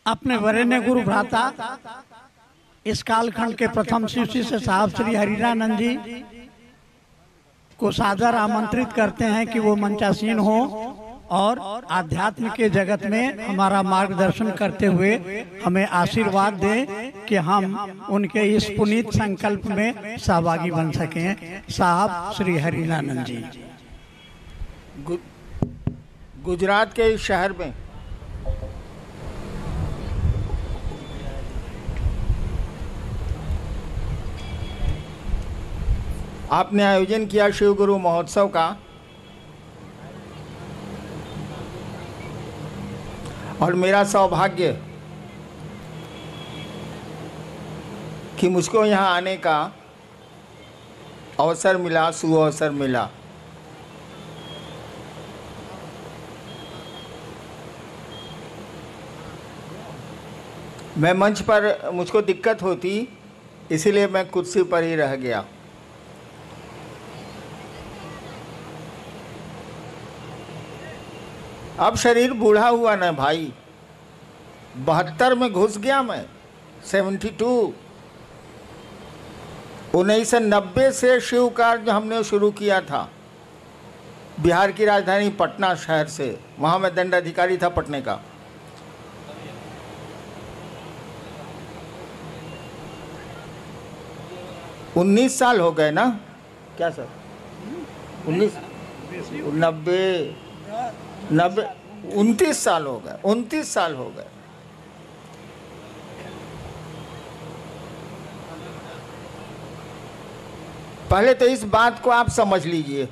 अपने वरेण्य गुरु भ्राता इस कालखंड के प्रथम शिव शिष्य साहब श्री हरिरानंद जी को सादर आमंत्रित करते हैं कि वो मंचासीन हो और आध्यात्म के जगत में हमारा मार्गदर्शन करते हुए हमें आशीर्वाद दे कि हम उनके इस पुनीत संकल्प में सहभागी बन सकें। साहब श्री हरिरानंद जी। गुजरात के इस शहर में आपने आयोजन किया शिव गुरु महोत्सव का, और मेरा सौभाग्य कि मुझको यहाँ आने का अवसर मिला, सुअवसर मिला। मैं मंच पर मुझको दिक्कत होती, इसीलिए मैं कुर्सी पर ही रह गया। अब शरीर बूढ़ा हुआ ना भाई, 72 में घुस गया मैं, 72। 1990 से शिव कार्य हमने शुरू किया था बिहार की राजधानी पटना शहर से। वहाँ मैं दंडाधिकारी था पटने का। उन्नीस साल हो गए ना, क्या सर? 29 साल हो गए, 29 साल हो गए। पहले तो इस बात को आप समझ लीजिए,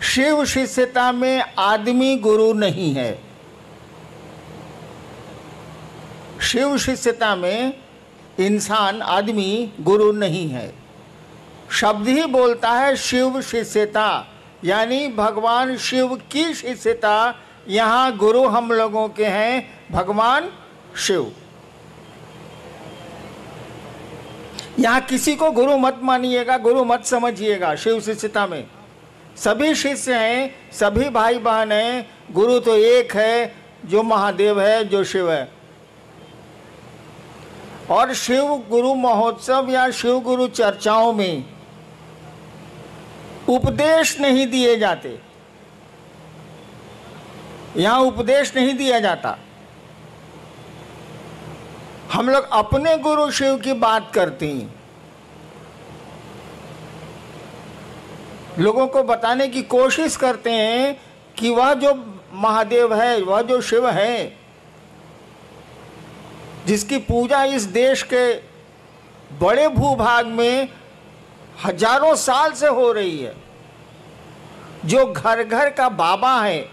शिव शिष्यता में आदमी गुरु नहीं है। शिव शिष्यता में इंसान आदमी गुरु नहीं है। शब्द ही बोलता है शिव शिष्यता, यानी भगवान शिव की शिष्यता। यहाँ गुरु हम लोगों के हैं भगवान शिव। यहाँ किसी को गुरु मत मानिएगा, गुरु मत समझिएगा। शिव शिष्यता में सभी शिष्य हैं, सभी भाई बहन हैं। गुरु तो एक है, जो महादेव है, जो शिव है। और शिव गुरु महोत्सव या शिव गुरु चर्चाओं में उपदेश नहीं दिए जाते। यहाँ उपदेश नहीं दिया जाता। हम लोग अपने गुरु शिव की बात करते हैं, लोगों को बताने की कोशिश करते हैं कि वह जो महादेव है, वह जो शिव है, जिसकी पूजा इस देश के बड़े भूभाग में हजारों साल से हो रही है, जो घर घर का बाबा है।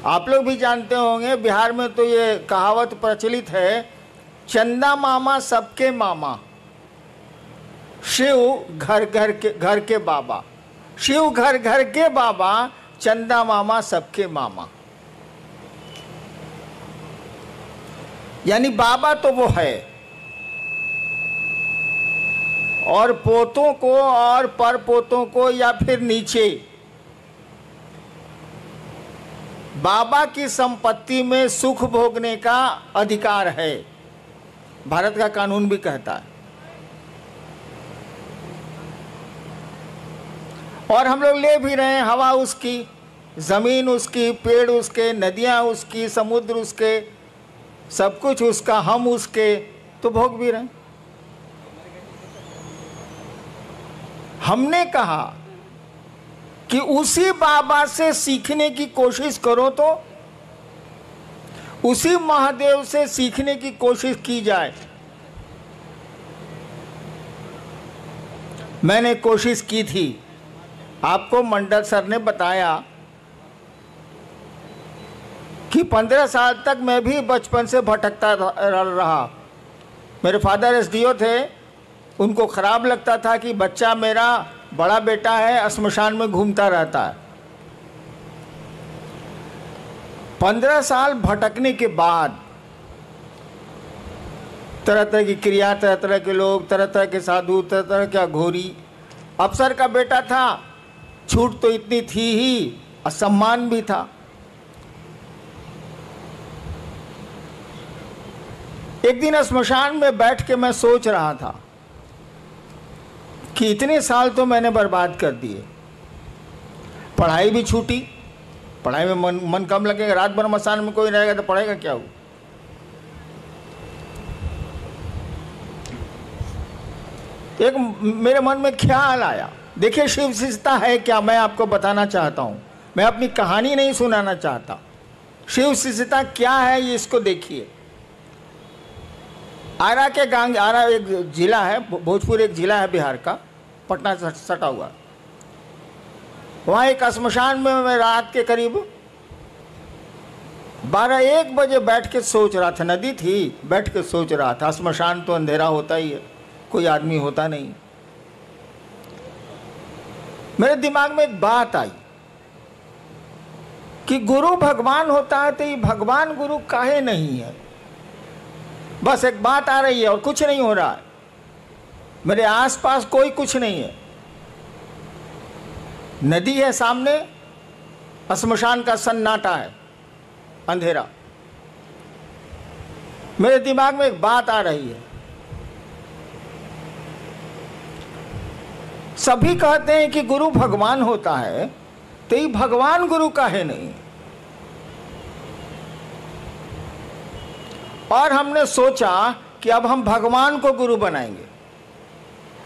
आप लोग भी जानते होंगे, बिहार में तो ये कहावत प्रचलित है, चंदा मामा सबके मामा, शिव घर घर के बाबा। शिव घर घर के बाबा, चंदा मामा सबके मामा। यानी बाबा तो वो है, और पोतों को और पर पोतों को या फिर नीचे बाबा की संपत्ति में सुख भोगने का अधिकार है। भारत का कानून भी कहता है। और हम लोग ले भी रहे हैं, हवा उसकी, जमीन उसकी, पेड़ उसके, नदियां उसकी, समुद्र उसके, सब कुछ उसका, हम उसके, तो भोग भी रहे हैं। हमने कहा कि उसी बाबा से सीखने की कोशिश करो, तो उसी महादेव से सीखने की कोशिश की जाए। मैंने कोशिश की थी, आपको मंडल सर ने बताया कि 15 साल तक मैं भी बचपन से भटकता रहा। मेरे फादर एसडीओ थे, उनको खराब लगता था कि बच्चा मेरा बड़ा बेटा है, श्मशान में घूमता रहता है। 15 साल भटकने के बाद तरह तरह की क्रिया, तरह तरह के लोग, तरह तरह के साधु, तरह तरह का घोरी। अफसर का बेटा था, छूट तो इतनी थी ही, सम्मान भी था। एक दिन स्मशान में बैठ के मैं सोच रहा था कि इतने साल तो मैंने बर्बाद कर दिए, पढ़ाई भी छूटी, पढ़ाई में मन कम लगेगा, रात भर मसान में कोई रहेगा तो पढ़ेगा क्या हो। एक मेरे मन में ख्याल आया, देखिए शिव शिष्यता है क्या, मैं आपको बताना चाहता हूँ, मैं अपनी कहानी नहीं सुनाना चाहता। शिव शिष्यता क्या है ये इसको देखिए। आरा के गांग, आरा एक जिला है, भोजपुर एक जिला है बिहार का, पटना से सटा हुआ। वहाँ एक श्मशान में मैं रात के करीब 12-1 बजे बैठ के सोच रहा था, नदी थी, बैठ के सोच रहा था। श्मशान तो अंधेरा होता ही है, कोई आदमी होता नहीं। मेरे दिमाग में एक बात आई कि गुरु भगवान होता है तो ये भगवान गुरु काहे नहीं है। बस एक बात आ रही है और कुछ नहीं हो रहा है, मेरे आसपास कोई कुछ नहीं है। नदी है सामने, श्मशान का सन्नाटा है, अंधेरा। मेरे दिमाग में एक बात आ रही है, सभी कहते हैं कि गुरु भगवान होता है तो ये भगवान गुरु काहे नहीं। और हमने सोचा कि अब हम भगवान को गुरु बनाएंगे।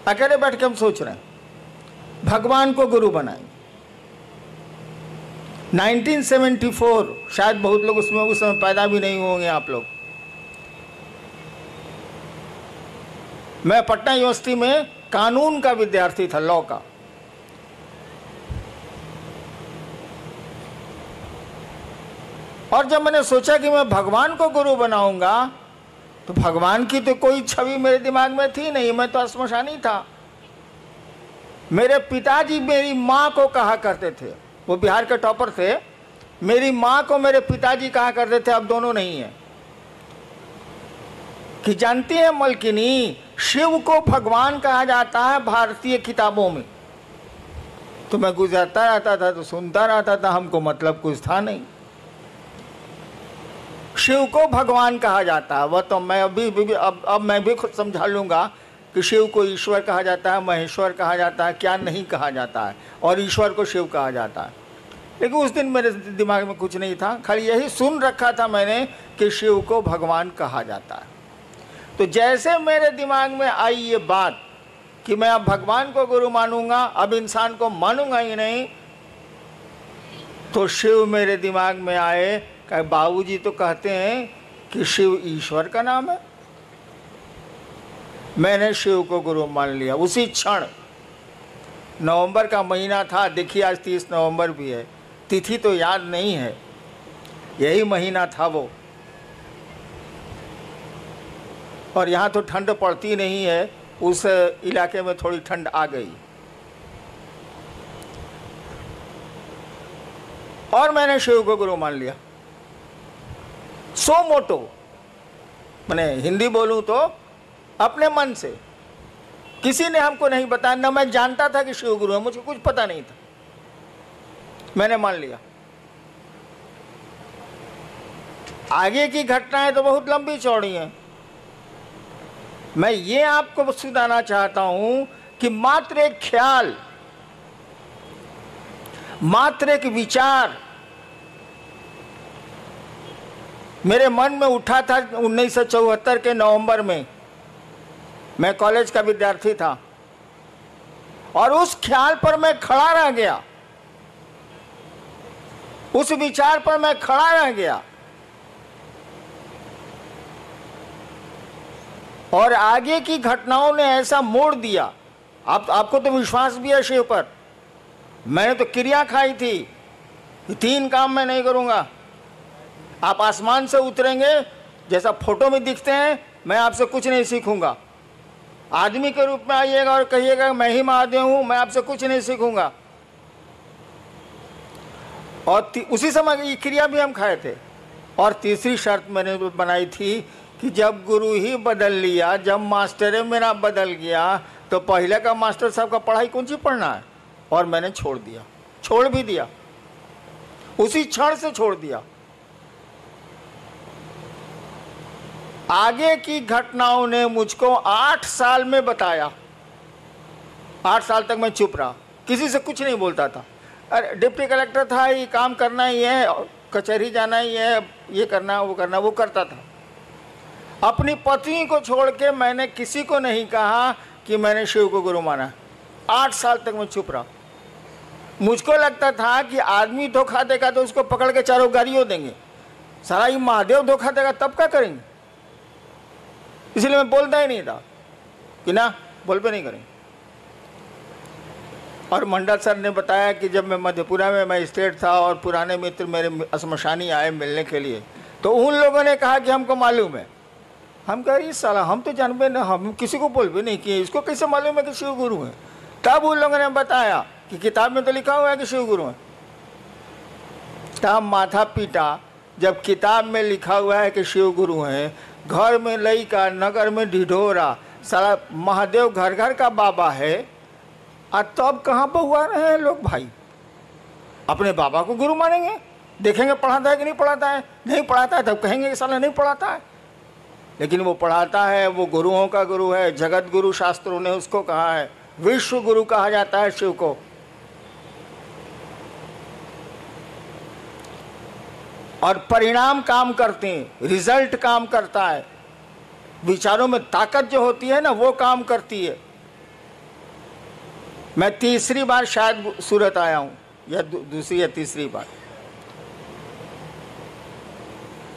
अकेले बैठ के हम सोच रहे हैं भगवान को गुरु बनाएंगे। 1974, शायद बहुत लोग उसमें उस समय पैदा भी नहीं होंगे आप लोग। मैं पटना यूनिवर्सिटी में कानून का विद्यार्थी था, लॉ का। और जब मैंने सोचा कि मैं भगवान को गुरु बनाऊंगा तो भगवान की तो कोई छवि मेरे दिमाग में थी नहीं, मैं तो श्मशानी था। मेरे पिताजी मेरी माँ को कहा करते थे, वो बिहार के टॉपर थे, मेरी माँ को मेरे पिताजी कहा करते थे, अब दोनों नहीं है, कि जानती है मलकिनी, शिव को भगवान कहा जाता है भारतीय किताबों में। तो मैं गुजरता रहता था तो सुनता रहता था, हमको मतलब कुछ था नहीं। शिव को भगवान कहा जाता है, वह तो मैं अब मैं भी खुद समझा लूँगा कि शिव को ईश्वर कहा जाता है, महेश्वर कहा जाता है, क्या नहीं कहा जाता है, और ईश्वर को शिव कहा जाता है। लेकिन उस दिन मेरे दिमाग में कुछ नहीं था, खाली यही सुन रखा था मैंने कि शिव को भगवान कहा जाता है। तो जैसे मेरे दिमाग में आई ये बात कि मैं अब भगवान को गुरु मानूंगा, अब इंसान को मानूंगा ही नहीं, तो शिव मेरे दिमाग में आए। बाबूजी तो कहते हैं कि शिव ईश्वर का नाम है। मैंने शिव को गुरु मान लिया उसी क्षण। नवंबर का महीना था, देखिए आज 30 नवंबर भी है, तिथि तो याद नहीं है, यही महीना था वो। और यहाँ तो ठंड पड़ती नहीं है, उस इलाके में थोड़ी ठंड आ गई। और मैंने शिव को गुरु मान लिया, सो मोटो, मैंने हिंदी बोलूँ तो अपने मन से। किसी ने हमको नहीं बताया, ना मैं जानता था कि शिव गुरु है, मुझे कुछ पता नहीं था, मैंने मान लिया। आगे की घटनाएं तो बहुत लंबी चौड़ी हैं। मैं ये आपको सुनाना चाहता हूं कि मात्र एक ख्याल, मात्र एक विचार मेरे मन में उठा था 1974 के नवंबर में। मैं कॉलेज का विद्यार्थी था और उस ख्याल पर मैं खड़ा रह गया, उस विचार पर मैं खड़ा रह गया। और आगे की घटनाओं ने ऐसा मोड़ दिया। आपको तो विश्वास भी है शिव पर। मैंने तो क्रिया खाई थी कि 3 काम मैं नहीं करूंगा। आप आसमान से उतरेंगे जैसा फोटो में दिखते हैं, मैं आपसे कुछ नहीं सीखूंगा। आदमी के रूप में आइएगा और कहिएगा मैं ही महादेव हूं, मैं आपसे कुछ नहीं सीखूंगा। और उसी समय ये क्रिया भी हम खाए थे। और तीसरी शर्त मैंने बनाई थी कि जब गुरु ही बदल लिया, जब मास्टर मेरा बदल गया, तो पहले का मास्टर साहब का पढ़ाई कौन सी पढ़ना है। और मैंने छोड़ दिया, छोड़ भी दिया, उसी क्षण से छोड़ दिया। आगे की घटनाओं ने मुझको 8 साल में बताया। 8 साल तक मैं चुप रहा, किसी से कुछ नहीं बोलता था। अरे डिप्टी कलेक्टर था, ये काम करना ही है, कचहरी जाना ही है, ये करना वो करना, वो करता था। अपनी पत्नी को छोड़ के मैंने किसी को नहीं कहा कि मैंने शिव को गुरु माना। 8 साल तक मैं चुप रहा। मुझको लगता था कि आदमी धोखा देगा तो उसको पकड़ के चारों गालियों देंगे, सारा ये महादेव धोखा देगा तब क्या करेंगे, इसलिए मैं बोलता ही नहीं था कि ना बोल पे नहीं करेंगे। और मंडल सर ने बताया कि जब मैं मधेपुरा में मजिस्ट्रेट था और पुराने मित्र मेरे शमशानी आए मिलने के लिए, तो उन लोगों ने कहा कि हमको मालूम है। हम कह रही साला हम तो जानबे ना, हम किसी को बोल भी नहीं किए, इसको कैसे मालूम है कि शिव गुरु है। तब उन लोगों ने बताया कि किताब में तो लिखा हुआ है कि शिव गुरु है। तब माथा पीटा, जब किताब में लिखा हुआ है कि शिव गुरु हैं, घर में लइका नगर में ढिढोरा, साला महादेव घर घर का बाबा है, और तब कहाँ बहुआ रहे हैं लोग भाई। अपने बाबा को गुरु मानेंगे, देखेंगे पढ़ाता है कि नहीं पढ़ाता है, नहीं पढ़ाता है तब कहेंगे कि साला नहीं पढ़ाता है, लेकिन वो पढ़ाता है, वो गुरुओं का गुरु है। जगत गुरु शास्त्रों ने उसको कहा है, विश्व गुरु कहा जाता है शिव को। और परिणाम काम करते हैं, रिजल्ट काम करता है, विचारों में ताकत जो होती है ना वो काम करती है। मैं तीसरी बार शायद सूरत आया हूं, या दूसरी या तीसरी बार।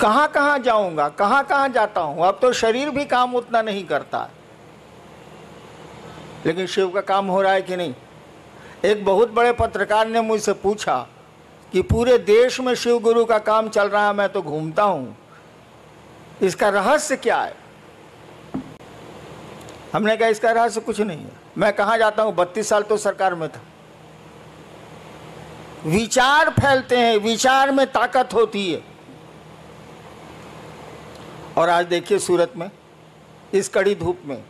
कहाँ कहाँ जाऊंगा, कहाँ कहाँ जाता हूं। अब तो शरीर भी काम उतना नहीं करता, लेकिन शिव का काम हो रहा है कि नहीं। एक बहुत बड़े पत्रकार ने मुझसे पूछा कि पूरे देश में शिव गुरु का काम चल रहा है, मैं तो घूमता हूं, इसका रहस्य क्या है। हमने कहा इसका रहस्य कुछ नहीं है, मैं कहाँ जाता हूं, 32 साल तो सरकार में था। विचार फैलते हैं, विचार में ताकत होती है। और आज देखिए सूरत में इस कड़ी धूप में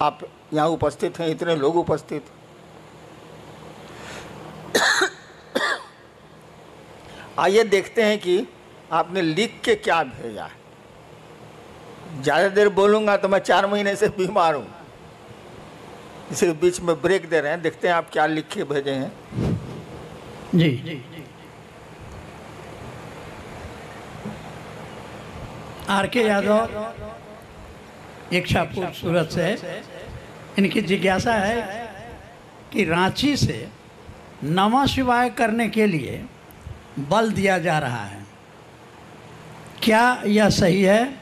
आप यहाँ उपस्थित हैं, इतने लोग उपस्थित। आइए देखते हैं कि आपने लिख के क्या भेजा है। ज़्यादा देर बोलूँगा तो मैं 4 महीने से बीमार हूँ, इसे बीच में ब्रेक दे रहे हैं। देखते हैं आप क्या लिख के भेजे हैं। जी आर.के. यादव इच्छापुर सूरत से, इनकी जिज्ञासा है कि रांची से नमः शिवाय करने के लिए बल दिया जा रहा है, क्या यह सही है?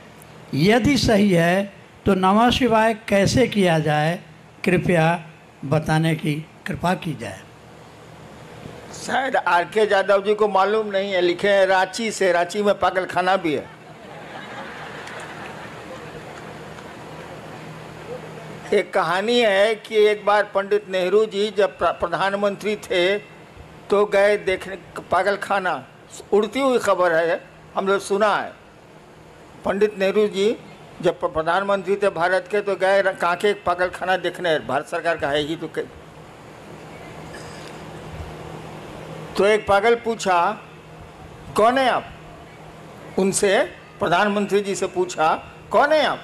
यदि सही है तो नमः शिवाय कैसे किया जाए, कृपया बताने की कृपा की जाए। शायद आर.के. यादव जी को मालूम नहीं है, लिखे हैं रांची से। रांची में पागल खाना भी है। एक कहानी है कि एक बार पंडित नेहरू जी जब प्रधानमंत्री थे तो गए देखने पागल खाना, उड़ती हुई खबर है, हम लोग सुना है। पंडित नेहरू जी जब प्रधानमंत्री थे भारत के तो गए कांके पागल खाना देखने, भारत सरकार का है ही तो एक पागल पूछा कौन है आप, उनसे प्रधानमंत्री जी से पूछा कौन है आप,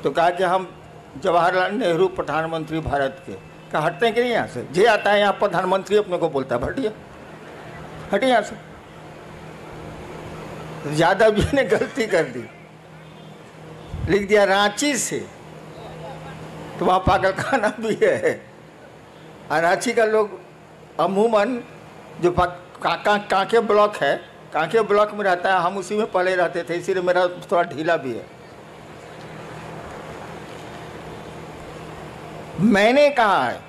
तो कहा कि हम जवाहरलाल नेहरू प्रधानमंत्री भारत के। कहा हटते हैं कि नहीं यहाँ से, जे आता है यहाँ प्रधानमंत्री अपने को बोलता है हटिए हटिए यहाँ से। यादव जी ने गलती कर दी, लिख दिया रांची से, तो वहाँ पागल खाना भी है। और रांची का लोग अमूमन जो कांके ब्लॉक है, कांके ब्लॉक में रहता है, हम उसी में पले रहते थे, इसीलिए मेरा थोड़ा ढीला भी है। मैंने कहा है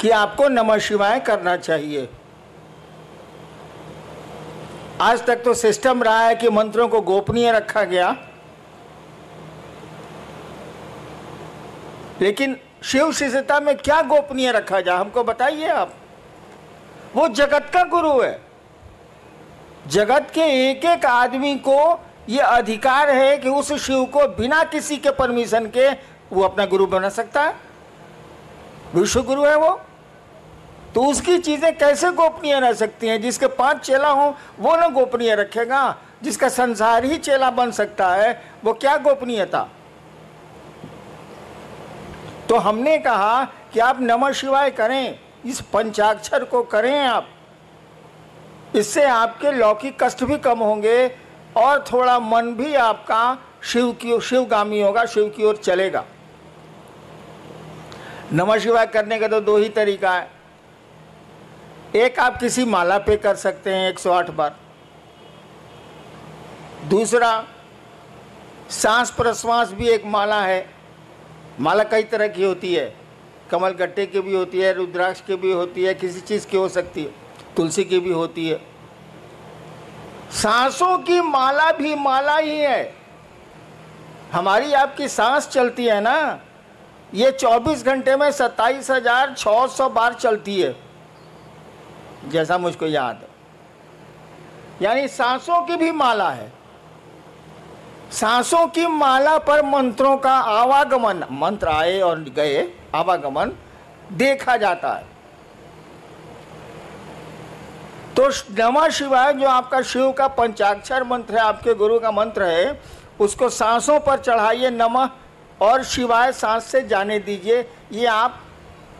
कि आपको नमः शिवाय करना चाहिए। आज तक तो सिस्टम रहा है कि मंत्रों को गोपनीय रखा गया, लेकिन शिव शिष्यता में क्या गोपनीय रखा जाए, हमको बताइए आप। वो जगत का गुरु है, जगत के एक एक आदमी को ये अधिकार है कि उस शिव को बिना किसी के परमिशन के वो अपना गुरु बना सकता है। विश्व गुरु है वो। तो उसकी चीजें कैसे गोपनीय रह सकती हैं? जिसके 5 चेला हो वो ना गोपनीय रखेगा, जिसका संसार ही चेला बन सकता है वो क्या गोपनीयता? तो हमने कहा कि आप नमः शिवाय करें, इस पंचाक्षर को करें आप, इससे आपके लौकिक कष्ट भी कम होंगे और थोड़ा मन भी आपका शिवगामी होगा, शिव की ओर चलेगा। नमः शिवाय करने का तो 2 ही तरीका है। एक आप किसी माला पे कर सकते हैं 108 बार। दूसरा, सांस प्रश्वास भी एक माला है। माला कई तरह की होती है, कमल गट्टे की भी होती है, रुद्राक्ष की भी होती है, किसी चीज़ की हो सकती है, तुलसी की भी होती है। सांसों की माला भी माला ही है। हमारी आपकी सांस चलती है ना, ये 24 घंटे में 27,600 बार चलती है, जैसा मुझको याद है। यानी सांसों की भी माला है। सांसों की माला पर मंत्रों का आवागमन, मंत्र आए और गए, आवागमन देखा जाता है। तो नमः शिवाय जो आपका शिव का पंचाक्षर मंत्र है, आपके गुरु का मंत्र है, उसको सांसों पर चढ़ाइए नमः और शिवाय सांस से जाने दीजिए। ये आप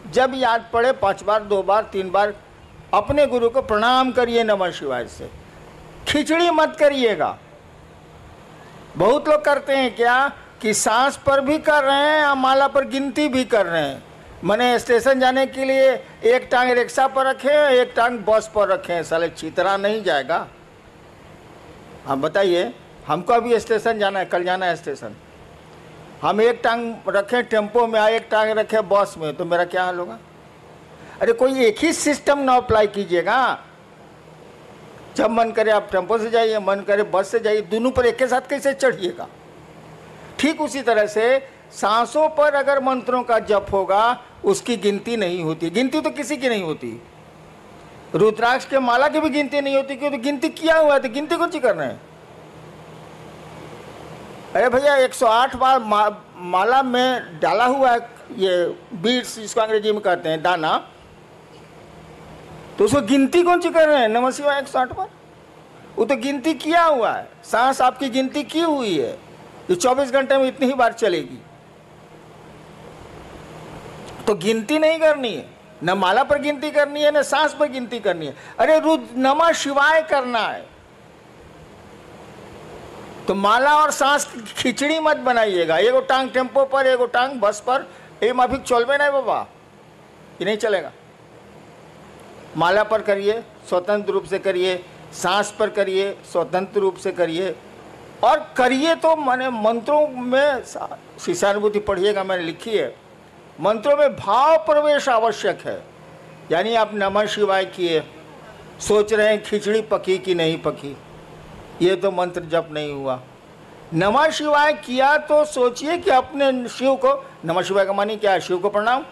जब याद पड़े 5 बार, 2 बार, 3 बार अपने गुरु को प्रणाम करिए नमः शिवाय से। खिचड़ी मत करिएगा। बहुत लोग करते हैं क्या कि सांस पर भी कर रहे हैं या माला पर गिनती भी कर रहे हैं। मैंने स्टेशन जाने के लिए एक टांग रिक्शा पर रखे, एक टांग बस पर रखे। साले चितरा नहीं जाएगा। आप बताइए, हमको अभी स्टेशन जाना है, कल जाना है स्टेशन, हम एक टांग रखें टेम्पो में, एक टांग रखें बस में, तो मेरा क्या हाल होगा? अरे कोई एक ही सिस्टम ना अप्लाई कीजिएगा। जब मन करे आप टेम्पो से जाइए, मन करे बस से जाइए, दोनों पर एक के साथ कैसे चढ़िएगा? ठीक उसी तरह से सांसों पर अगर मंत्रों का जप होगा, उसकी गिनती नहीं होती। गिनती तो किसी की नहीं होती। रुद्राक्ष के माला की भी गिनती नहीं होती, क्योंकि तो गिनती किया हुआ है, तो गिनती कौन सी कर रहे हैं? अरे भैया 108 बार माला में डाला हुआ है ये बीड्स, जिसको अंग्रेजी में कहते हैं दाना, तो उसको गिनती कौन सी कर रहे हैं? नमः शिवाय 108 बार, वो तो गिनती किया हुआ है। सांस आपकी गिनती की हुई है, जो 24 घंटे में इतनी ही बार चलेगी। तो गिनती नहीं करनी है, न माला पर गिनती करनी है, न सांस पर गिनती करनी है। अरे नमः शिवाय करना है। तो माला और सांस की खिचड़ी मत बनाइएगा। एगो टांग टेम्पो पर, एगो टांग बस पर, ये माफिक चलबे नहीं बाबा, ये नहीं चलेगा। माला पर करिए, स्वतंत्र रूप से करिए, सांस पर करिए, स्वतंत्र रूप से करिए, और करिए तो माने मंत्रों में शिष्यानुभूति पढ़िएगा, मैंने लिखी है। मंत्रों में भाव प्रवेश आवश्यक है। यानी आप नमः शिवाय किए, सोच रहे हैं खिचड़ी पकी कि नहीं पकी, ये तो मंत्र जप नहीं हुआ। नमः शिवाय किया तो सोचिए कि अपने शिव को, नमः शिवाय का मानी क्या है? शिव को प्रणाम।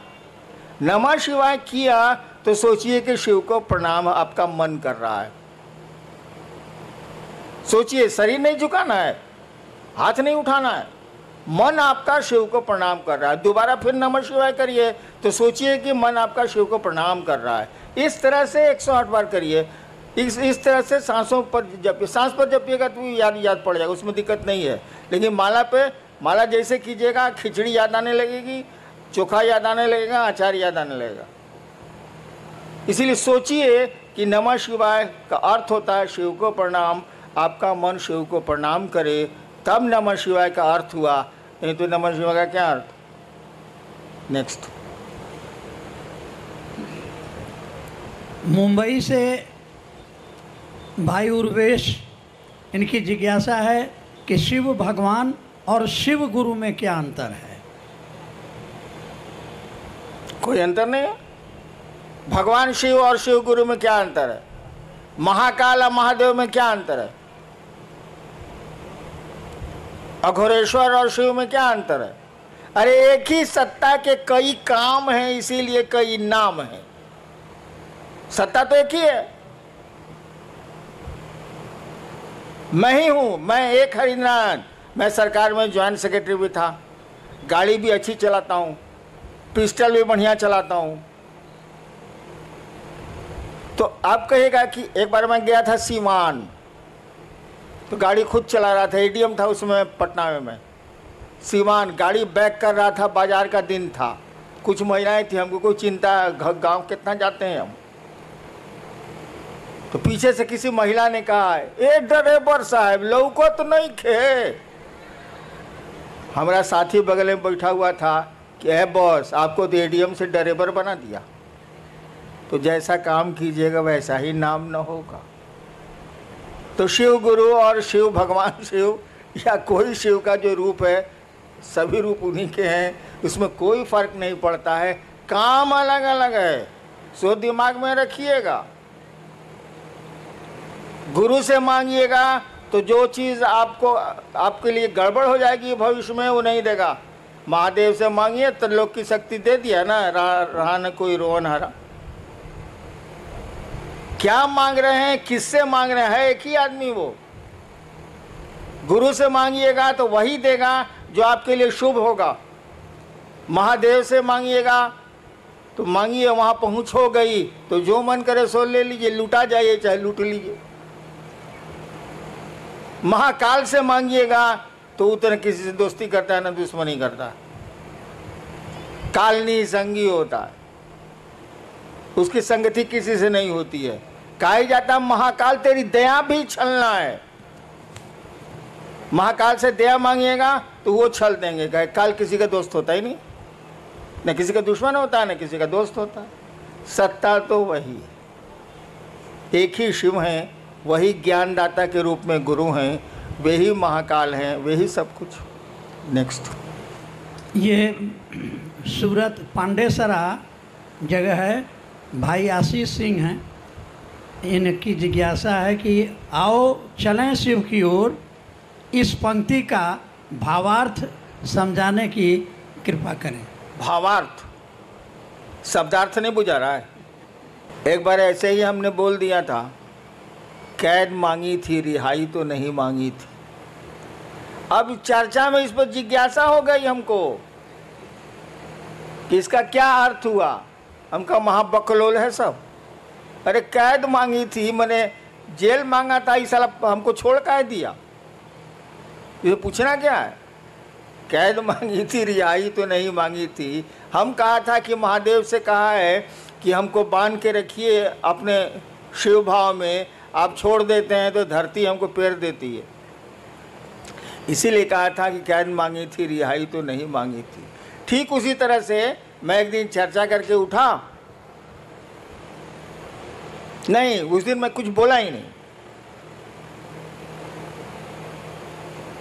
नमः शिवाय किया तो सोचिए कि शिव को प्रणाम आपका मन कर रहा है। सोचिए, शरीर नहीं झुकाना है, हाथ नहीं उठाना है, मन आपका शिव को प्रणाम कर रहा है। दोबारा फिर नमः शिवाय करिए तो सोचिए कि मन आपका शिव को प्रणाम कर रहा है। इस तरह से 108 बार करिए। इस तरह से सांसों पर जपिए। सांस पर जपिएगा तो याद पड़ जाएगा, उसमें दिक्कत नहीं है। लेकिन माला पे, माला जैसे कीजिएगा, खिचड़ी याद आने लगेगी, चोखा याद आने लगेगा, अचार याद आने लगेगा। इसीलिए सोचिए कि नमः शिवाय का अर्थ होता है शिव को प्रणाम। आपका मन शिव को प्रणाम करे, तब नमः शिवाय का अर्थ हुआ। नहीं तो नमः शिवाय का क्या अर्थ? नेक्स्ट। मुंबई से भाई उर्वेश, इनकी जिज्ञासा है कि शिव भगवान और शिव गुरु में क्या अंतर है? कोई अंतर नहीं है। भगवान शिव और शिव गुरु में क्या अंतर है? महाकाल और महादेव में क्या अंतर है? अघोरेश्वर और शिव में क्या अंतर है? अरे एक ही सत्ता के कई काम हैं, इसीलिए कई नाम हैं। सत्ता तो एक ही है। मैं ही हूं, मैं एक हरिनारायण। मैं सरकार में ज्वाइंट सेक्रेटरी भी था, गाड़ी भी अच्छी चलाता हूं, पिस्टल भी बढ़िया चलाता हूं, तो आप कहेगा कि एक बार मैं गया था सीवान, तो गाड़ी खुद चला रहा था, एटीएम था उसमें पटना में। सीवान गाड़ी बैक कर रहा था, बाजार का दिन था, कुछ महिलाएं थी, हमको कोई चिंता, गांव कितना जाते हैं हम। तो पीछे से किसी महिला ने कहा, ए ड्राइवर साहब लौको तो नहीं खे। हमारा साथी बगल में बैठा हुआ था कि ए बॉस, आपको तो एटीएम से ड्राइवर बना दिया, तो जैसा काम कीजिएगा वैसा ही नाम न होगा। तो शिव गुरु और शिव भगवान शिव या कोई शिव का जो रूप है, सभी रूप उन्हीं के हैं, उसमें कोई फर्क नहीं पड़ता है, काम अलग अलग है, सो दिमाग में रखिएगा। गुरु से मांगिएगा तो जो चीज़ आपको आपके लिए गड़बड़ हो जाएगी भविष्य में वो नहीं देगा। महादेव से मांगिए तो लोग की शक्ति दे दिया ना, रहा न कोई रोवन हरा। क्या मांग रहे हैं, किससे मांग रहे हैं, एक ही आदमी वो। गुरु से मांगिएगा तो वही देगा जो आपके लिए शुभ होगा। महादेव से मांगिएगा तो मांगिए, वहाँ पहुँच हो गई तो जो मन करे सो ले लीजिए, लूटा जाइए चाहे लूट लीजिए। महाकाल से मांगिएगा तो उतना किसी से दोस्ती करता है ना दुश्मनी करता है, कालनी संगी होता है, उसकी संगति किसी से नहीं होती है। कहा जाता महाकाल तेरी दया भी छलना है। महाकाल से दया मांगिएगा तो वो छल देंगे। कहे काल किसी का दोस्त होता ही नहीं, न किसी का दुश्मन होता है न किसी का दोस्त होता है। सत्ता तो वही एक ही शिव हैं, वही ज्ञानदाता के रूप में गुरु हैं, वे ही महाकाल हैं, वे ही सब कुछ। नेक्स्ट, ये सूरत पांडेसरा जगह है, भाई आशीष सिंह हैं, इनकी जिज्ञासा है कि आओ चलें शिव की ओर, इस पंक्ति का भावार्थ समझाने की कृपा करें। भावार्थ, शब्दार्थ नहीं बुझा रहा है। एक बार ऐसे ही हमने बोल दिया था, कैद मांगी थी रिहाई तो नहीं मांगी थी। अब चर्चा में इस पर जिज्ञासा हो गई हमको कि इसका क्या अर्थ हुआ। हमका महाबकलोल है सब। अरे कैद मांगी थी, मैंने जेल मांगा था, इस साल हमको छोड़ काहे दिया, ये पूछना क्या है। कैद मांगी थी रिहाई तो नहीं मांगी थी। हम कहा था कि महादेव से कहा है कि हमको बांध के रखिए अपने शिव भाव में, आप छोड़ देते हैं तो धरती हमको पैर देती है, इसीलिए कहा था कि कैद मांगी थी रिहाई तो नहीं मांगी थी। ठीक उसी तरह से मैं एक दिन चर्चा करके उठा, नहीं उस दिन मैं कुछ बोला ही नहीं।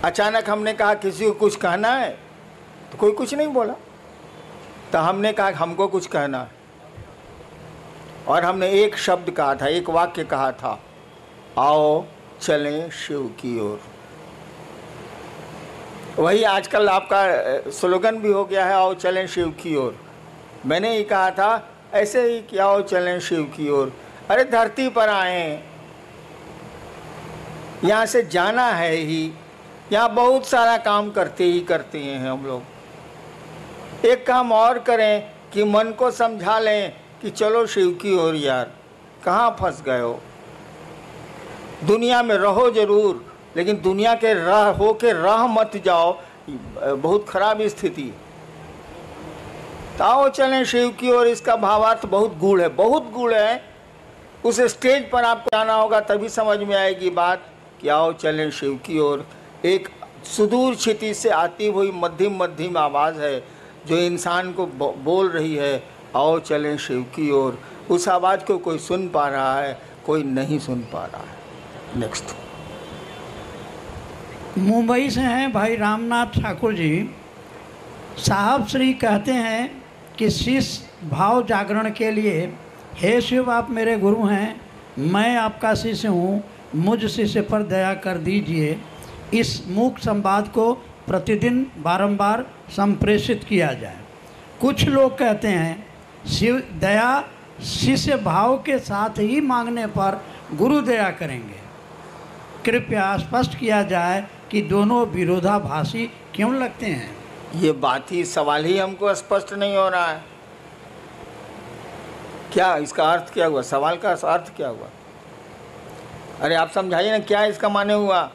अचानक हमने कहा किसी को कुछ कहना है तो कोई कुछ नहीं बोला, तो हमने कहा हमको कुछ कहना है, और हमने एक शब्द कहा था, एक वाक्य कहा था, आओ चलें शिव की ओर। वही आजकल आपका स्लोगन भी हो गया है, आओ चलें शिव की ओर। मैंने ही कहा था ऐसे ही कि आओ चलें शिव की ओर। अरे धरती पर आए, यहाँ से जाना है ही, यहाँ बहुत सारा काम करते ही करते हैं हम लोग। एक काम और करें कि मन को समझा लें कि चलो शिव की ओर यार, कहाँ फंस गए हो। दुनिया में रहो जरूर, लेकिन दुनिया के राह हो के राह मत जाओ, बहुत खराब स्थिति। तो आओ चलें शिव की ओर, इसका भावार्थ बहुत गूढ़ है, बहुत गूढ़ है। उस स्टेज पर आपको जाना होगा तभी समझ में आएगी बात कि आओ चलें शिव की ओर। एक सुदूर क्षितिज से आती हुई मध्यम मध्यम आवाज़ है जो इंसान को बोल रही है, आओ चलें शिव की ओर। उस आवाज़ को कोई सुन पा रहा है, कोई नहीं सुन पा रहा है। नेक्स्ट, मुंबई से हैं भाई रामनाथ ठाकुर जी। साहब श्री कहते हैं कि शिष्य भाव जागरण के लिए, हे शिव आप मेरे गुरु हैं, मैं आपका शिष्य हूँ, मुझ शिष्य पर दया कर दीजिए। इस मूक संवाद को प्रतिदिन बारंबार संप्रेषित किया जाए। कुछ लोग कहते हैं शिव दया शिष्य भाव के साथ ही मांगने पर गुरु दया करेंगे। कृपया स्पष्ट किया जाए कि दोनों विरोधाभासी क्यों लगते हैं। ये बात ही, सवाल ही हमको स्पष्ट नहीं हो रहा है। क्या इसका अर्थ क्या हुआ? सवाल का अर्थ क्या हुआ? अरे आप समझाइए ना, क्या इसका माने हुआ?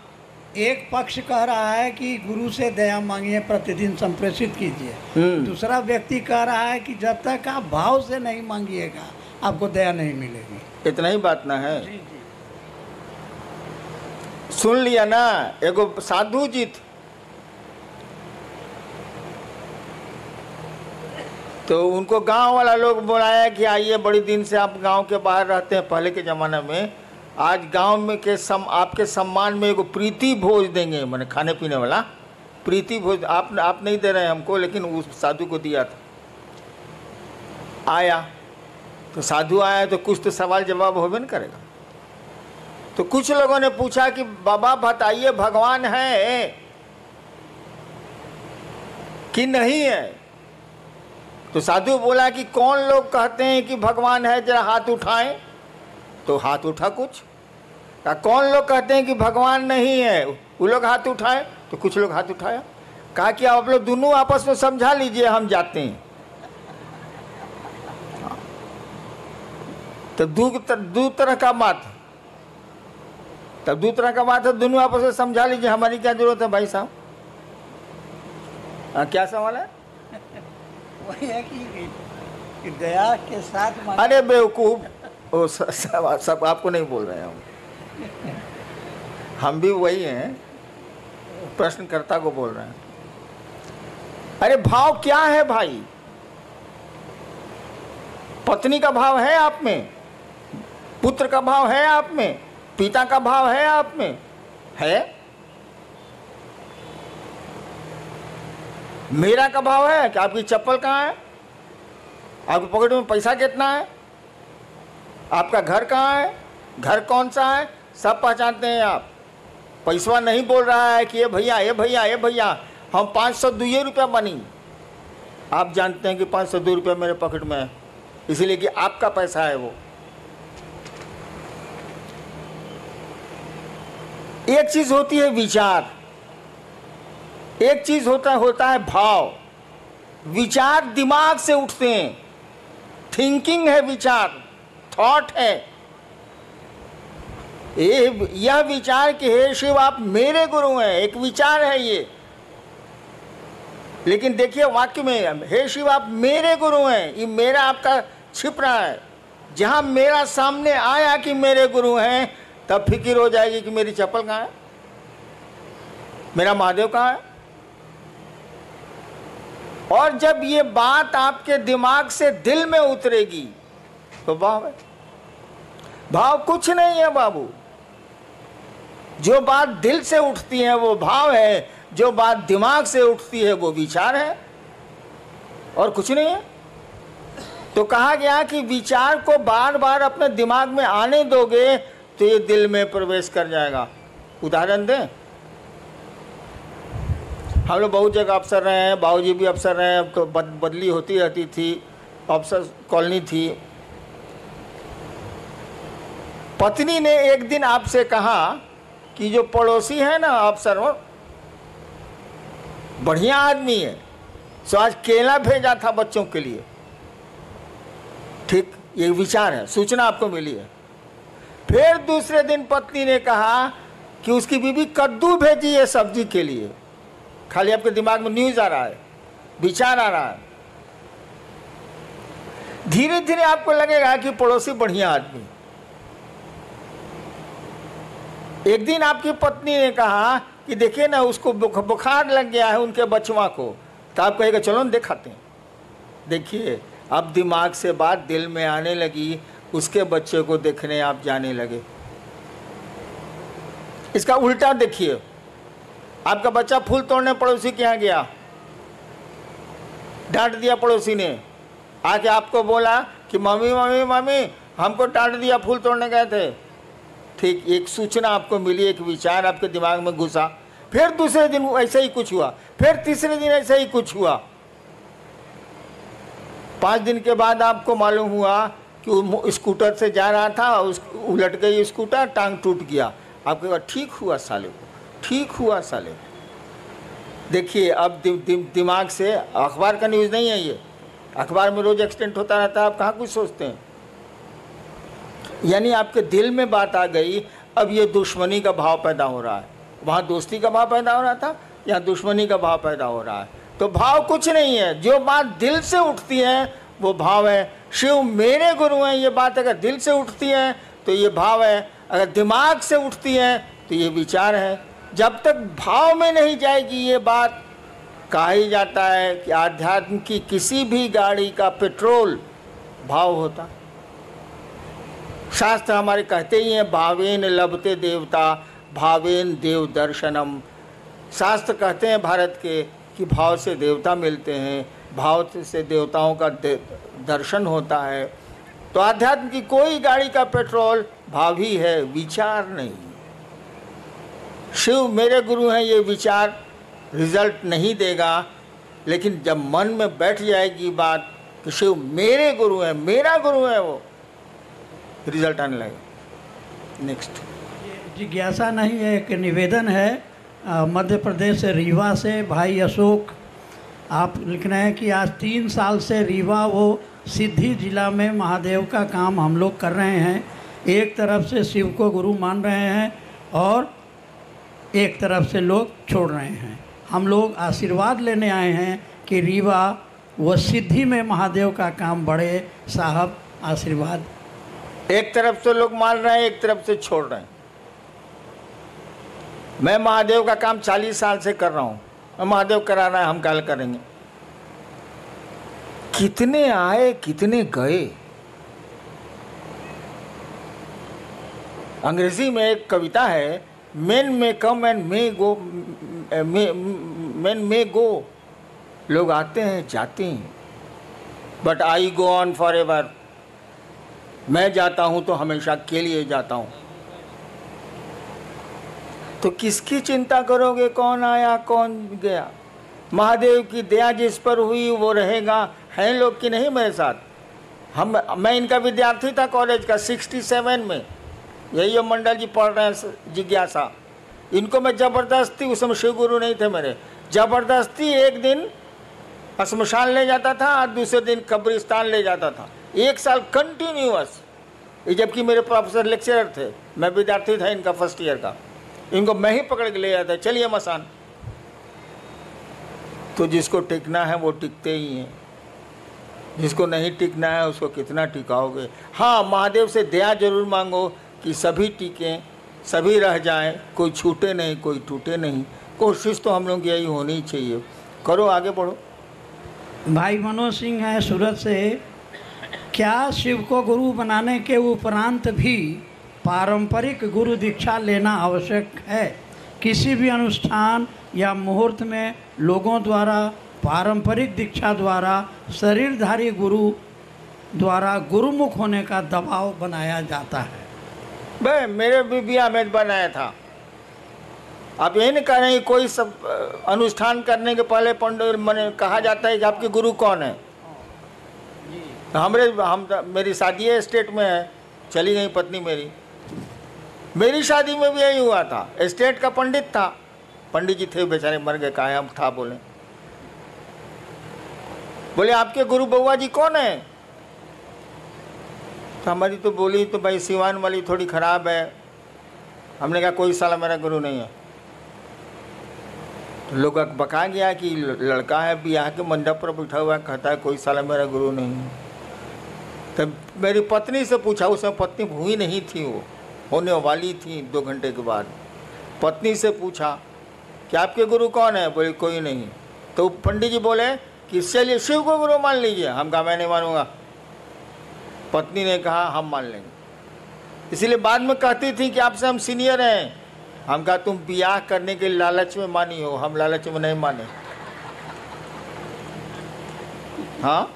एक पक्ष कह रहा है कि गुरु से दया मांगिए, प्रतिदिन संप्रेषित कीजिए। दूसरा व्यक्ति कह रहा है कि जब तक आप भाव से नहीं मांगिएगा आपको दया नहीं मिलेगी। इतना ही बात ना है? जी जी। सुन लिया ना? एगो साधु जी तो उनको गांव वाला लोग बुलाया कि आइए, बड़ी दिन से आप गांव के बाहर रहते हैं पहले के ज़माने में, आज गांव में के आपके सम्मान में एगो प्रीति भोज देंगे, मैंने खाने पीने वाला प्रीति भोज। आप नहीं दे रहे हैं हमको, लेकिन उस साधु को दिया था। आया तो साधु आया तो कुछ तो सवाल जवाब होबे न करेगा। तो कुछ लोगों ने पूछा कि बाबा बताइए, भगवान है कि नहीं है? तो साधु बोला कि कौन लोग कहते हैं कि भगवान है, जरा हाथ उठाएं। तो हाथ उठा कुछ। कौन लोग कहते हैं कि भगवान नहीं है, वो लोग हाथ उठाए। तो कुछ लोग हाथ उठाया। कहा कि आप लोग दोनों आपस में समझा लीजिए, हम जाते हैं। तो दो तरह का बात, तब दो तरह का बात है, दोनों आपस में समझा लीजिए, हमारी क्या जरूरत है भाई साहब? क्या सवाल है? वही है कि दया के साथ। अरे बेवकूफ, वो सब आपको नहीं बोल रहे हैं हम भी वही हैं, प्रश्नकर्ता को बोल रहे हैं। अरे भाव क्या है भाई? पत्नी का भाव है आप में, पुत्र का भाव है आप में, पिता का भाव है आप में? है? मेरा का भाव है कि आपकी चप्पल कहाँ है, आपके पॉकेट में पैसा कितना है, आपका घर कहाँ है, घर कौन सा है, सब पहचानते हैं आप। पैसा नहीं बोल रहा है कि ये भैया ये भैया ये भैया हम 502 रुपया बनी। आप जानते हैं कि 502 रुपया मेरे पॉकेट में है, इसलिए कि आपका पैसा है वो। एक चीज होती है विचार, एक चीज होता है भाव। विचार दिमाग से उठते हैं, थिंकिंग है विचार, थॉट है। यह विचार कि हे शिव आप मेरे गुरु हैं, एक विचार है ये। लेकिन देखिए वाक्य में हे शिव आप मेरे गुरु हैं, ये मेरा आपका छिप रहा है। जहां मेरा सामने आया कि मेरे गुरु हैं, तब फिक्र हो जाएगी कि मेरी चप्पल कहाँ है, मेरा महादेव कहाँ है। और जब ये बात आपके दिमाग से दिल में उतरेगी तो भाव है। भाव कुछ नहीं है बाबू, जो बात दिल से उठती है वो भाव है, जो बात दिमाग से उठती है वो विचार है, और कुछ नहीं है। तो कहा गया कि विचार को बार बार अपने दिमाग में आने दोगे तो ये दिल में प्रवेश कर जाएगा। उदाहरण दें, हम लोग बहुत जगह अफसर रहे हैं, बाबूजी भी अफसर रहे हैं, तो बदली होती रहती थी, अफसर कॉलोनी थी। पत्नी ने एक दिन आपसे कहा कि जो पड़ोसी है ना अफसर, वो बढ़िया आदमी है, सो आज केला भेजा था बच्चों के लिए। ठीक, ये विचार है, सूचना आपको मिली है। फिर दूसरे दिन पत्नी ने कहा कि उसकी बीवी कद्दू भेजी है सब्जी के लिए। खाली आपके दिमाग में न्यूज आ रहा है, विचार आ रहा है। धीरे धीरे आपको लगेगा कि पड़ोसी बढ़िया आदमी। एक दिन आपकी पत्नी ने कहा कि देखिए ना उसको बुखार लग गया है उनके बचवा को, तो आप कहेगा चलो ना दिखाते हैं। देखिए अब दिमाग से बात दिल में आने लगी, उसके बच्चे को देखने आप जाने लगे। इसका उल्टा देखिए, आपका बच्चा फूल तोड़ने पड़ोसी के यहाँ गया, डांट दिया पड़ोसी ने, आके आपको बोला कि मम्मी मम्मी मम्मी हमको डांट दिया, फूल तोड़ने गए थे। ठीक, एक सूचना आपको मिली, एक विचार आपके दिमाग में घुसा। फिर दूसरे दिन ऐसा ही कुछ हुआ, फिर तीसरे दिन ऐसा ही कुछ हुआ। 5 दिन के बाद आपको मालूम हुआ कि वो स्कूटर से जा रहा था, उलट गई स्कूटर, टांग टूट गया। आपके बाद ठीक हुआ साले को, ठीक हुआ साले को। देखिए अब दिमाग से, अखबार का न्यूज़ नहीं है ये, अखबार में रोज एक्सीडेंट होता रहता है, आप कहाँ कुछ सोचते हैं। यानी आपके दिल में बात आ गई, अब ये दुश्मनी का भाव पैदा हो रहा है। वहाँ दोस्ती का भाव पैदा हो रहा था, यहाँ दुश्मनी का भाव पैदा हो रहा है। तो भाव कुछ नहीं है, जो बात दिल से उठती है वो भाव है। शिव मेरे गुरु हैं, ये बात अगर दिल से उठती है तो ये भाव है, अगर दिमाग से उठती है तो ये विचार है। जब तक भाव में नहीं जाएगी ये बात, कहा ही जाता है कि आध्यात्म की किसी भी गाड़ी का पेट्रोल भाव होता। शास्त्र हमारे कहते ही हैं, भावेन लभते देवता भावेन देव दर्शनम। शास्त्र कहते हैं भारत के कि भाव से देवता मिलते हैं, भाव से देवताओं का दर्शन होता है। तो आध्यात्म की कोई गाड़ी का पेट्रोल भाव ही है, विचार नहीं। शिव मेरे गुरु हैं, ये विचार रिजल्ट नहीं देगा, लेकिन जब मन में बैठ जाएगी बात कि शिव मेरे गुरु हैं, मेरा गुरु है, वो रिजल्ट आने लगेगा। नेक्स्ट जिज्ञासा नहीं है, एक निवेदन है। मध्य प्रदेश से रीवा से भाई अशोक आप लिख रहे हैं कि आज 3 साल से रीवा वो सिद्धि जिला में महादेव का काम हम लोग कर रहे हैं। एक तरफ से शिव को गुरु मान रहे हैं और एक तरफ से लोग छोड़ रहे हैं। हम लोग आशीर्वाद लेने आए हैं कि रीवा व सिद्धि में महादेव का काम बढ़े। साहब आशीर्वाद। एक तरफ से लोग मान रहे हैं, एक तरफ से छोड़ रहे हैं। मैं महादेव का काम 40 साल से कर रहा हूँ। महादेव कराना है, हम कल करेंगे। कितने आए कितने गए। अंग्रेजी में एक कविता है, men may come and may go, men may go. लोग आते हैं जाते हैं, but I go on forever. मैं जाता हूं तो हमेशा के लिए जाता हूं। तो किसकी चिंता करोगे, कौन आया कौन गया। महादेव की दया जिस पर हुई वो रहेगा। हैं लोग कि नहीं मेरे साथ। मैं इनका विद्यार्थी था कॉलेज का 67 में। यही मंडल जी पढ़ रहे हैं जिज्ञासा। इनको मैं ज़बरदस्ती, उस समय शिव गुरु नहीं थे मेरे, ज़बरदस्ती एक दिन श्मशान ले जाता था और दूसरे दिन कब्रिस्तान ले जाता था। 1 साल कंटिन्यूअस। जबकि मेरे प्रोफेसर लेक्चरर थे, मैं विद्यार्थी था इनका फर्स्ट ईयर का। इनको मैं ही पकड़ के ले जाता, चलिए मसान। तो जिसको टिकना है वो टिकते ही हैं, जिसको नहीं टिकना है उसको कितना टिकाओगे। हाँ, महादेव से दया जरूर मांगो कि सभी टिकें, सभी रह जाएं, कोई छूटे नहीं, कोई टूटे नहीं। कोशिश तो हम लोग की यही होनी चाहिए। करो, आगे बढ़ो। भाई मनोज सिंह है सूरत से। क्या शिव को गुरु बनाने के उपरांत भी पारंपरिक गुरु दीक्षा लेना आवश्यक है? किसी भी अनुष्ठान या मुहूर्त में लोगों द्वारा पारंपरिक दीक्षा द्वारा शरीरधारी गुरु द्वारा गुरुमुख होने का दबाव बनाया जाता है। भाई मेरे भी बिया में बनाया था। आप यही नहीं कह रहे हैं, कोई सब अनुष्ठान करने के पहले पंडित मैंने कहा जाता है कि आपके गुरु कौन है। तो मेरी शादी स्टेट में है, चली गई पत्नी मेरी शादी में भी यही हुआ था। स्टेट का पंडित था, पंडित जी थे बेचारे, मर गए, कहा हम था। बोले आपके गुरु बउआ जी कौन है? तो हमारी तो बोली तो भाई सिवान वाली थोड़ी ख़राब है। हमने कहा कोई साला मेरा गुरु नहीं है। तो लोग बका गया कि लड़का है ब्याह के मंडप पर बैठा हुआ, कहता है कोई साला मेरा गुरु नहीं है। तब मेरी पत्नी से पूछा, उसमें पत्नी हुई नहीं थी, वो होने वाली थी 2 घंटे के बाद। पत्नी से पूछा कि आपके गुरु कौन है? बोले कोई नहीं। तो पंडित जी बोले कि चलिए शिव को गुरु मान लीजिए। हम कहा मैं नहीं मानूंगा। पत्नी ने कहा हम मान लेंगे। इसीलिए बाद में कहती थी कि आपसे हम सीनियर हैं। हम कहा तुम ब्याह करने के लालच में मानी हो, हम लालच में नहीं माने। हाँ,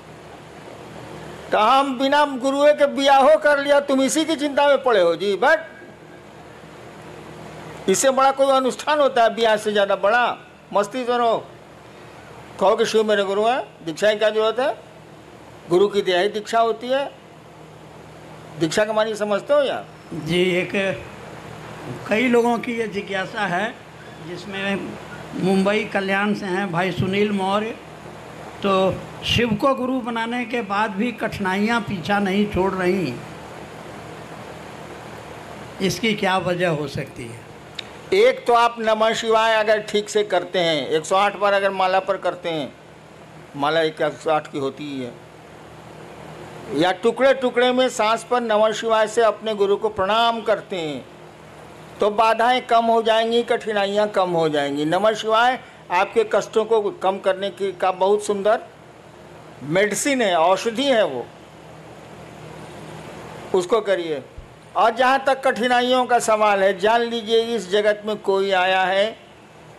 तो हम बिना गुरुए के ब्याह कर लिया, तुम इसी की चिंता में पड़े हो जी। बट इससे बड़ा कोई अनुष्ठान होता है ब्याह से ज़्यादा बड़ा? मस्ती करो, कहो कि शिव मेरे गुरु हैं। दीक्षा की क्या जरूरत है? गुरु की दया ही दीक्षा होती है। दीक्षा का मानी समझते हो यार? जी, एक कई लोगों की ये जिज्ञासा है, जिसमें मुंबई कल्याण से हैं भाई सुनील मौर्य। तो शिव को गुरु बनाने के बाद भी कठिनाइयाँ पीछा नहीं छोड़ रही। इसकी क्या वजह हो सकती है? एक तो आप नमः शिवाय अगर ठीक से करते हैं, 108 बार अगर माला पर करते हैं, माला 108 की होती ही है, या टुकड़े टुकड़े में सांस पर नमः शिवाय से अपने गुरु को प्रणाम करते हैं, तो बाधाएं कम हो जाएंगी, कठिनाइयां कम हो जाएंगी। नमः शिवाय आपके कष्टों को कम करने की का बहुत सुंदर मेडिसिन है, औषधि है वो, उसको करिए। और जहाँ तक कठिनाइयों का सवाल है, जान लीजिए इस जगत में कोई आया है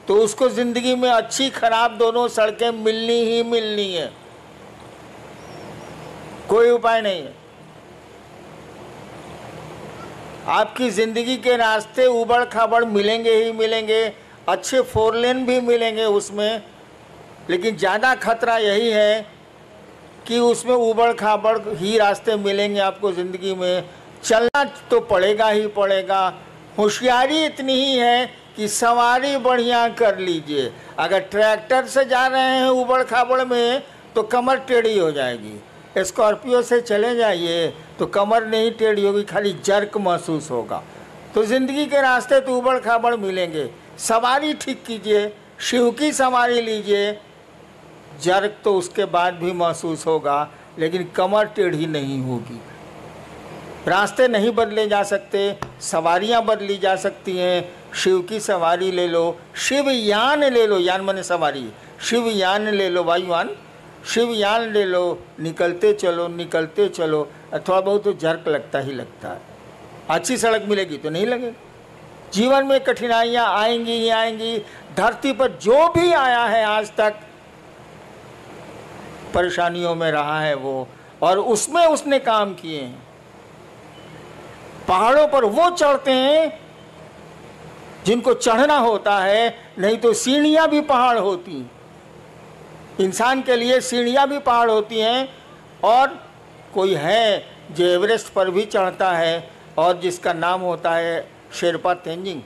तो उसको ज़िंदगी में अच्छी खराब दोनों सड़कें मिलनी ही मिलनी है, कोई उपाय नहीं है। आपकी ज़िंदगी के रास्ते उबड़ खाबड़ मिलेंगे ही मिलेंगे, अच्छे 4 लेन भी मिलेंगे उसमें, लेकिन ज़्यादा खतरा यही है कि उसमें उबड़ खाबड़ ही रास्ते मिलेंगे आपको ज़िंदगी में। चलना तो पड़ेगा ही पड़ेगा। होशियारी इतनी ही है कि सवारी बढ़िया कर लीजिए। अगर ट्रैक्टर से जा रहे हैं उबड़ खाबड़ में तो कमर टेढ़ी हो जाएगी। स्कॉर्पियो से चले जाइए तो कमर नहीं टेढ़ी होगी, खाली जर्क महसूस होगा। तो ज़िंदगी के रास्ते तो उबड़ खाबड़ मिलेंगे। सवारी ठीक कीजिए, शिव की सवारी लीजिए, जर्क तो उसके बाद भी महसूस होगा, लेकिन कमर टेढ़ी नहीं होगी। रास्ते नहीं बदले जा सकते, सवारियां बदली जा सकती हैं। शिव की सवारी ले लो, शिवयान ले लो, यान माने सवारी, शिवयान ले लो, वायुयान, शिवयान ले लो, निकलते चलो निकलते चलो। थोड़ा बहुत तो जर्क लगता ही लगता है, अच्छी सड़क मिलेगी तो नहीं लगेगी। जीवन में कठिनाइयाँ आएंगी ही आएंगी। धरती पर जो भी आया है आज तक परेशानियों में रहा है वो, और उसमें उसने काम किए हैं। पहाड़ों पर वो चढ़ते हैं जिनको चढ़ना होता है, नहीं तो सीढ़ियाँ भी पहाड़ होती हैं। इंसान के लिए सीढ़ियाँ भी पहाड़ होती हैं। और कोई है जो एवरेस्ट पर भी चढ़ता है और जिसका नाम होता है शेरपा तेंजिंग,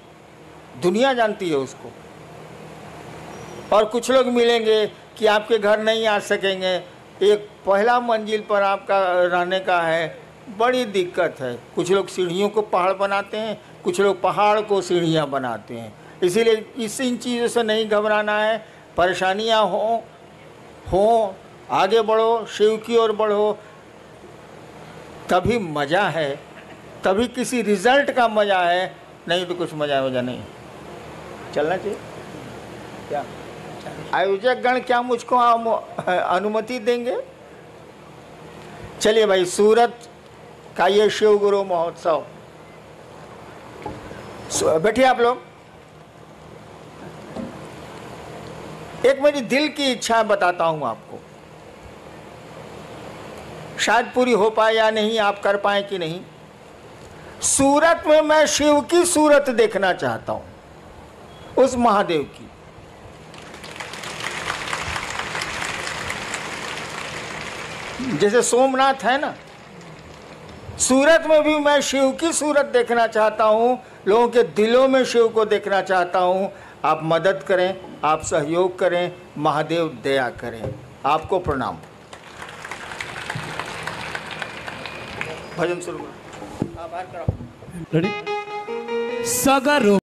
दुनिया जानती है उसको। और कुछ लोग मिलेंगे कि आपके घर नहीं आ सकेंगे, एक पहला मंजिल पर आपका रहने का है, बड़ी दिक्कत है। कुछ लोग सीढ़ियों को पहाड़ बनाते हैं, कुछ लोग पहाड़ को सीढ़ियाँ बनाते हैं। इसीलिए इन चीज़ों से नहीं घबराना है। परेशानियाँ हो आगे बढ़ो, शिव की ओर बढ़ो, तभी मज़ा है, तभी किसी रिजल्ट का मज़ा है, नहीं तो कुछ मज़ा नहीं। चलना चाहिए क्या? आयोजक गण क्या मुझको अनुमति देंगे? चलिए भाई, सूरत का ये शिव गुरु महोत्सव, बैठिए आप लोग। एक मेरी दिल की इच्छा बताता हूं आपको, शायद पूरी हो पाए या नहीं, आप कर पाए कि नहीं। सूरत में मैं शिव की सूरत देखना चाहता हूं, उस महादेव की। जैसे सोमनाथ है ना, सूरत में भी मैं शिव की सूरत देखना चाहता हूं, लोगों के दिलों में शिव को देखना चाहता हूं। आप मदद करें, आप सहयोग करें, महादेव दया करें। आपको प्रणाम। भजन शुरू करो, आप बाहर करो। सगर